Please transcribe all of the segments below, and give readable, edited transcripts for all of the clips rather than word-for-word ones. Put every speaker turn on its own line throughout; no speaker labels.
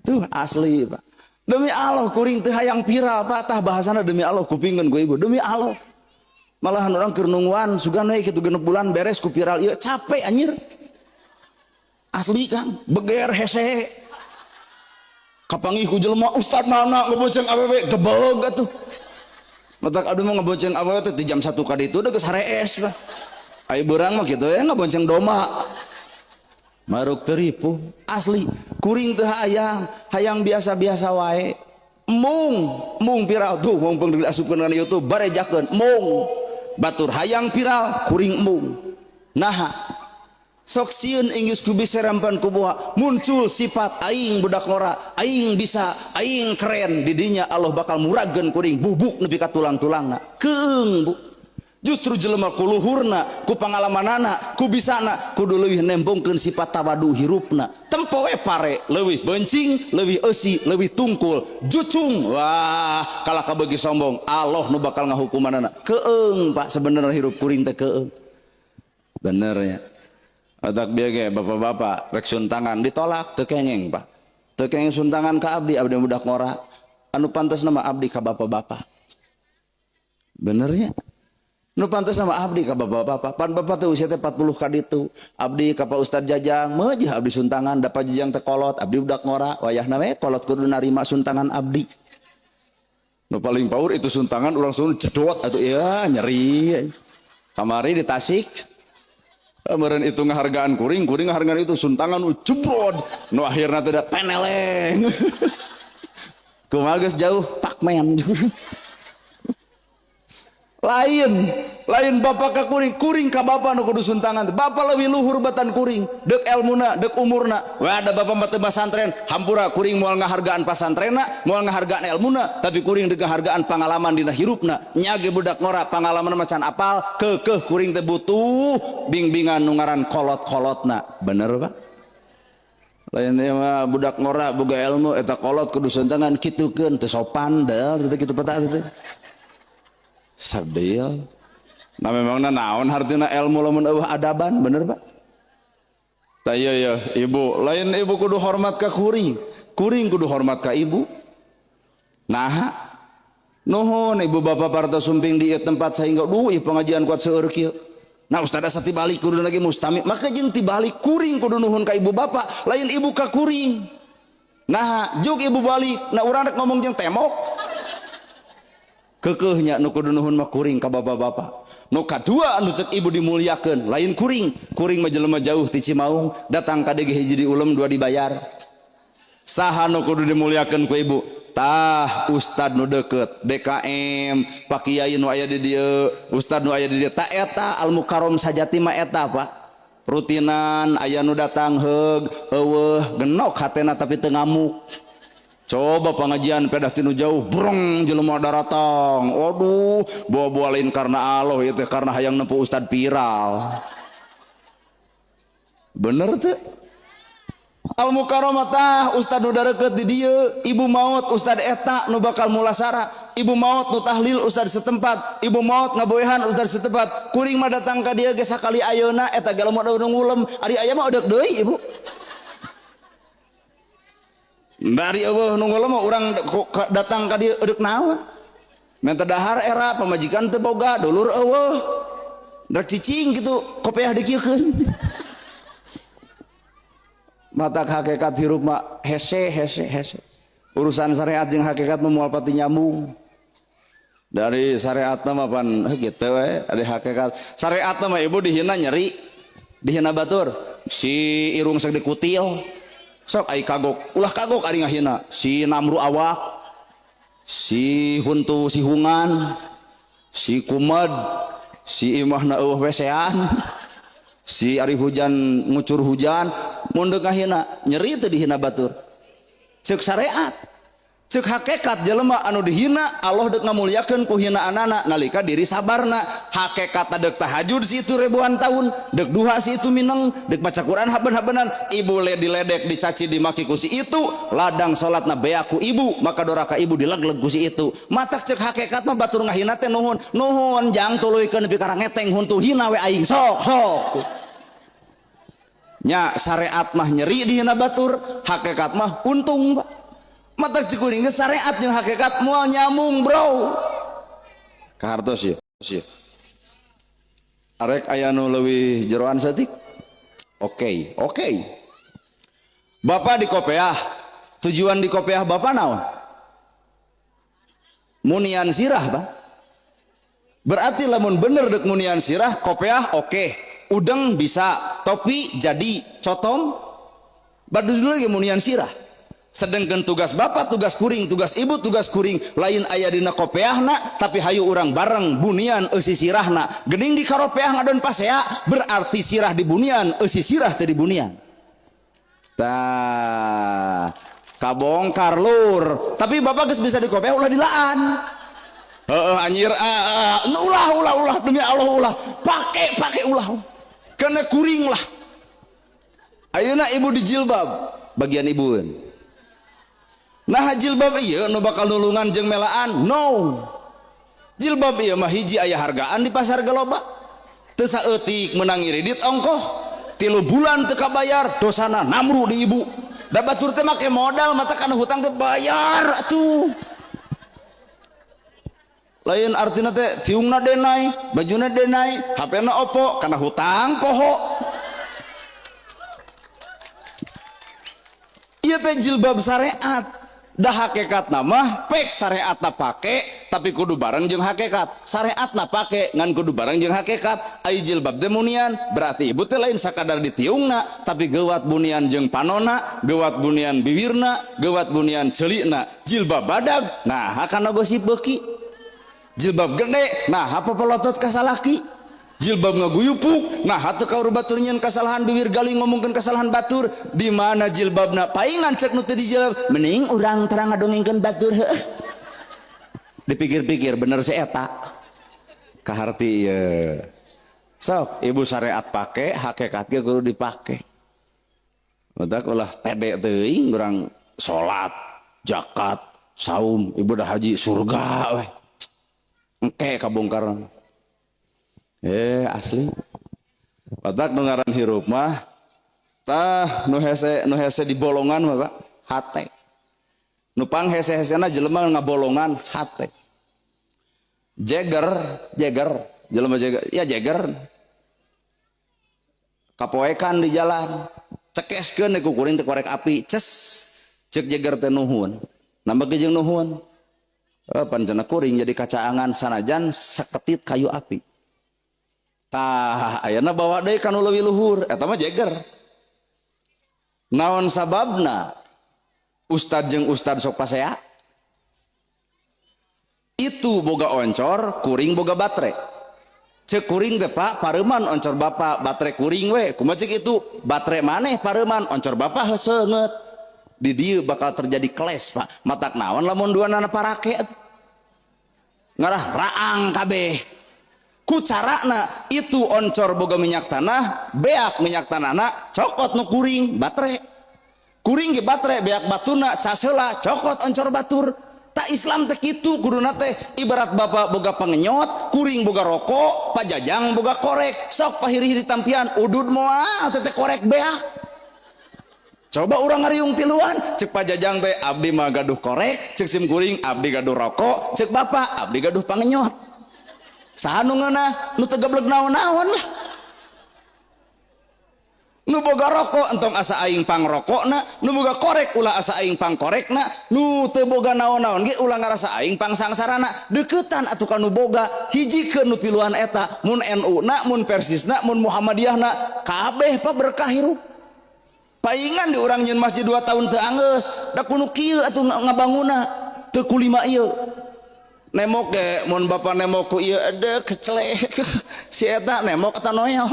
Tuh asli Pak. Demi Allah kuring teh hayang viral Pak, tah bahasana demi Allah kupingkeun ku ibu, demi Allah. Malahan orang keur nungguan sugan we kitu 6 bulan beres ku viral ieu capek anjir. Asli Kang, beger hese. Kapanggih ku jelema ustad mana ngebonceng awewe gebeg atuh. Matak aduh mah ngebonceng awewe teh di jam 1 ka ditu udah geus harees Pak. Ai beurang mah kitu ya ngebonceng doma. Maruk teripu asli kuring teh hayang biasa-biasa wae mung viral tuh mumpung diasupkeun ka YouTube barejakeun mung batur hayang viral kuring mung nah sok sieun enggeus ku biserampan ku boha muncul sifat aing budak ngora aing bisa aing keren di dinya Allah bakal murageun kuring bubuk nepi ka tulang-tulangna keung Bu. Justru jelema ku luhurna, ku pangalamanana, ku bisana, kudu leuwih nembongkeun sifat tawadu hirupna. Tempo we pare, leuwih bencing, leuwih eusi, leuwih tungkul, jucung. Wah, kalah kabeugi sombong, Allah nu bakal ngahukumanana. Keung Pak, sebenarnya hirup kuring teh keung. Bener ya. Atak bieu ge bapak-bapak rek suntangan ditolak teu kengeng Pak. Teu kengeng suntangan ka abdi, abdi budak ngora. Anu pantasna mah abdi ka bapak-bapak. Bener ya. Nu pantes sama abdi ka bapak-bapak pan bapak teh usia teh 40 ka ditu abdi ka Pak Ustad Jajang meujeuh abdi suntangan da Pak Jajang teh kolot abdi budak ngora wayahna we kolot kudu narima suntangan abdi nu paling paur itu suntangan urang sun jedot atuh ya nyeri kamari di Tasik meureun itu ngahargaan kuring ngahargaan itu suntangan jebrod nu akhirna teh da peneleng kumaha geus jauh pakmen lain bapak ka kuring ka bapak nu kudu suntangan bapak leuwih luhur batan kuring deuk elmuna deuk umurna wah ada bapak mah teu pasantren hampura kuring moal ngahargaan pasantrenna moal ngahargaan elmuna tapi kuring deuk ngahargaan pangalaman dina hirupna nya ge budak ngora pangalaman macan apal keukeuh kuring teh butuh bingbingan nu ngaran kolot-kolotna bener Pak lain mah budak ngora boga ilmu eta kolot kudu suntangan kitukeun teu sopan deuh kitu peta teh sabil nah memangna naon hartina ilmu lamun eueuh adaban bener Pak tah ya ibu lain ibu kudu hormat ka kuring kudu hormat ka ibu nah nuhun ibu bapak parto sumping di tempat sehingga duh pengajian kuat seueur kieu nah ustad asa tibalik kudu lagi mustami maka jeung tibalik kuring kudu nuhun ka ibu bapak lain ibu ka kuring nah juk ibu balik nah urang rek ngomong jeung temok keukeuhnya nu kudu nuhun mah kuring ka bapak-bapak nu kadua anu cek ibu dimuliakeun lain kuring mah jelema jauh ti Cimaung datang ka dieu hiji di ulem dua dibayar saha nu kudu dimuliakeun ku ibu tah ustad nu deukeut DKM Pak Kiai nu aya di dieu ustad nu aya di dieu ta eta al mukarrom sajati mah eta Pak rutinan aya nu datang heug eueuh genok hatena tapi teu ngamuk coba pengajian pedah tinu jauh brong jelema daratang waduh bawa lain karena Allah itu karena hayang nempuh ustad viral bener teh al mukarramah tah ustad nu dareukeut di dieu ibu maot ustad eta nu bakal mulasara ibu maot nu tahlil ustad setempat ibu maot ngaboehan ustad setempat kuring mah datang ka dieu ge sakali ayeuna eta ge lamun ada ngulem ari aya mah eudeuh deui ibu dari eueuh nu ngulem urang datang ka dieu eudeuh naon menta dahar era pamajikan teu boga dulur eueuh rek cicing kitu kopiah dikieukeun matak hakikat hirup mah hese urusan syariat jeung hakikat mah moal pati nyambung dari syariatna mah pan kitu we ada hakikat syariatna mah ibu dihina nyeri dihina batur si irung sok dikutil sok ai kagok ulah kagok ari ngahina si namru awak si huntu si hungan si kumad si imahna eueuh wesean si ari hujan ngucur hujan mun deuk ngahina nyeri teu dihina batur ceuk syariat ceuk hakikat jelema anu dihina Allah deuk ngamulyakeun ku hinaanana nalika diri sabarna hakikatna deuk tahajud si itu ribuan tahun deuk duha si itu mineng deuk maca Quran haben-habenan ibu diledek dicaci dimaki ku si itu ladang salatna beak ku ibu maka doraka ibu dilegleg ku si itu matak ceuk hakikat mah batur ngahina teh nuhun jang tuluykeun nepi ka ngeteng huntu hina we aing sok nya syariat mah nyeri dihina batur, hakikat mah untung Pak. Mata cikuring syariat jeung hakikat moal nyambung bro. Kahartos ya. Arek aya nu leuwih jeroan saeutik. Oke. Bapak di kopiah. Tujuan di kopiah Bapak naon? Munian sirah Pak. Berarti lamun bener dek munian sirah kopiah oke. Udeng bisa, topi jadi, cotom badu dulu lagi munian sirah. Sedangkan tugas bapak, tugas kuring, tugas ibu, tugas kuring lain aya dina kopeahna, tapi hayu urang bareng bunian eusi sirahna. Gening di karopeah ngadon pasea, berarti sirah di bunian, eusi sirah teh di bunian. Tah, kabongkar lur. Tapi bapak geus bisa di kopeah ulah dilaan. Anjir, ulah demi Allah ulah. Pake ulah. Karena kuring lah. Ayeuna ibu di jilbab bagian ibueun. Nah jilbab ieu nu bakal nulungan jeung melaan? No. Jilbab ieu mah hiji aya hargaan di pasar galoba. Teu saeutik menang iridit ongkoh. 3 bulan teu kabayar, dosana namru di ibu. Da batur teh make modal mata kana hutang teh bayar atuh. Lain artinya teh tiungna denai, bajuna denai, HP-na Oppo karena hutang poho. Ieu teh jilbab syariat. Da hakikat nama pek syariatna pake tapi kudu bareng jeung hakikat. Syariatna pake ngan kudu bareng jeung hakikat. Ai jilbab teh munian berarti ibu teh lain sakadar ditiungna tapi geuwat bunian jeung panona, geuwat bunian bibirna, geuwat bunian ceulikna. Jilbab badag, nah kana gosip beuki. Jilbab gede, nah apa pelotot kasalaki. Jilbab ngaguyupuk, nah hatu kaur batur nyeun kasalahan bibir gali ngomongkeun kasalahan batur. Di mana jilbabna paingan cek nu teu di jilbab, mending urang terang ngadongengkeun batur heuh. Dipikir-pikir bener si eta. Kaharti ieu. Sok ibu syariat pake, hakikat ge kudu dipake. Matak ulah pede teuing urang salat, zakat, saum, ibu dah haji surga weh. Engke kabongkar asli batak nu ngaran hirup mah tah nu hese di bolongan mah Pak hate nu pang hese-hesena jelema ngabolongan hate jeger jelema jeger kapoekan di jalan cekeskeun ku kuring teu korek api ces cek jeger teh nuhun nambah ge jeung nuhun pancena kuring jadi kacaangan sanajan saketit kayu api. Tah ayeuna bawa deui ka nu leuwih luhur eta mah jeger. Naon sababna? Ustad jeung ustad sok pasea. Itu boga oncor, kuring boga baterai. Cek kuring teh Pak pareuman oncor bapak baterai kuring we. Kumaha cek itu? Baterai maneh pareuman oncor bapak heuseungeut. Di dieu bakal terjadi keles Pak. Matak naon lamun duanana parake ngarah raang kabeh. Ku carana itu oncor boga minyak tanah, beak minyak tanahna cokot nu kuring baterai. Kuring ge baterai beak batuna cas heula cokot oncor batur. Tak Islam teh kitu kuduna teh ibarat bapak boga pangenyot, kuring boga rokok, pajajang boga korek. Sok pahiri-hiri tampian udud moal teh korek beak. Coba orang ngariung tiluan, cek pajajang teh abdi mah gaduh korek, cek sim kuring abdi gaduh rokok, cek bapak abdi gaduh pangenyot. Saha nu ngeunah nu teu gebleg naon-naon lah. Nu boga rokok entong asa aing pangrokokna, nu boga korek ulah asa aing pangkorekna, nu teu boga naon-naon ge ulah ngarasa aing pangsangsarana. Deuketan atuh ka nu boga hijikeun nu tiluan eta, mun NU-na, mun Persisna, mun Muhammadiyahna, kabeh pa berkah hirup. Paingan di orang nyeun masjid 2 tahun teu anggeus, da kudu kieu atuh ngabangunna, teu kulima ieu. Nemok ge mun bapa nemok ku ieu edek kecelek. Si eta nemok eta noel.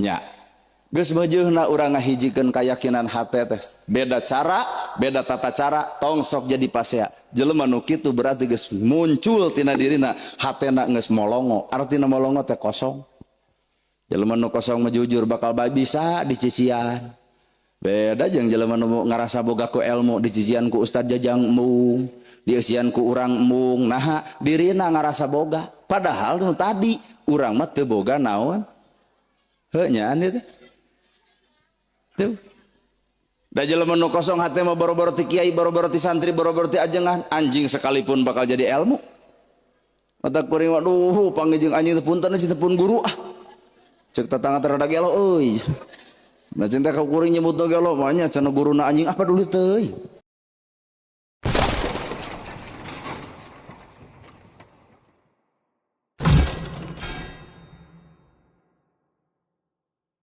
Nya. Geus meujeunna urang ngahijikeun keyakinan hate teh. Beda cara, beda tata cara, tong sok jadi pasea. Jelema nu kitu berarti geus muncul tina dirina hatena geus molongo. Artina molongo teh kosong. Jelema nu kosong mah jujur bakal bisa dicician. Beda jeung jelema nu ngarasa boga ku ilmu dicician ku ustad jajang embung, dieusian ku urang embung. Nah, dirina ngarasa boga. Padahal nu tadi urang mah teu boga naon. Heuh nyaan ieu teh. Tuh. Da jelema nu kosong hate mah boro-boro ti kiai, boro-boro ti santri, boro-boro ti ajengan, anjing sekalipun bakal jadi ilmu. Mata kuring waduh panggijing anjing teh punten cinta pun guru ah. Cek tetangga terada gelo euy. Nah cinta ka kuring nyebut gelo mah nya cenah guruna anjing apa dulu teuy.